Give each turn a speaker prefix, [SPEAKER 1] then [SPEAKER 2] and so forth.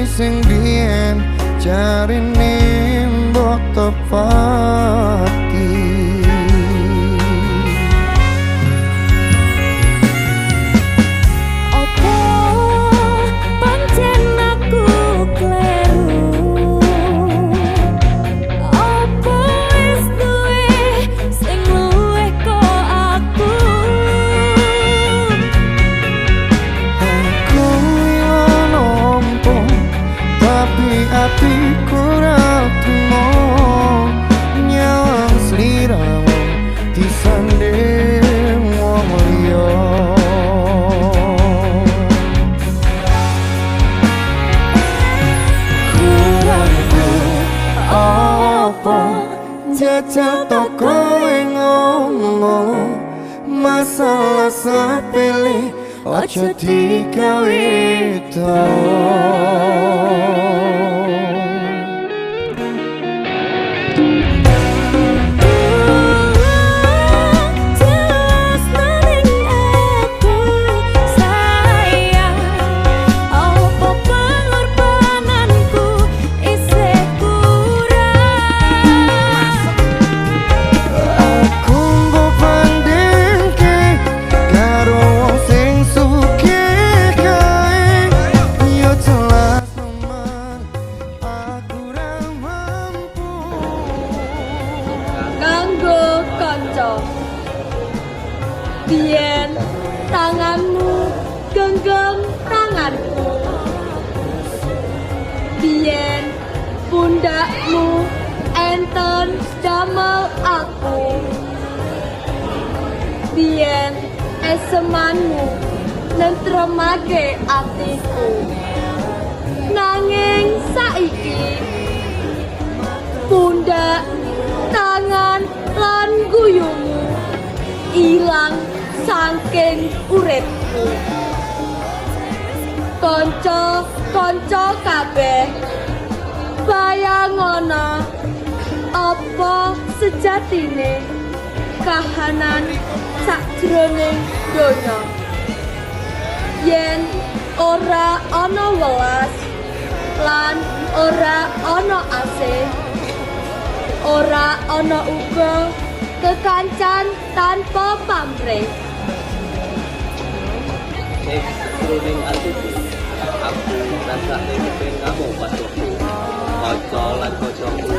[SPEAKER 1] sing biyen jarine mbok tepati. Atiku ratimo nyawang sliramu disanding wong liya. Kurangku apa jajal toko ngomong masalah sepele aja digawe tau.
[SPEAKER 2] Biyen tanganmu genggam tanganku, biyen pundakmu enten damel aku, biyen esemanmu nentremake atiku. Nanging saiki pundak, tangan lan guyumu ilang saking uripku. Kanca-kanca kabeh bayangana apa sejatine kahanan sakjroning donya. Yen ora ana welas lan ora ana asih, ora ana uga kekancan tanpa pamrih.
[SPEAKER 3] Jroning atiku, aku rasane kepen kamu pas waktu kanca lan kancaku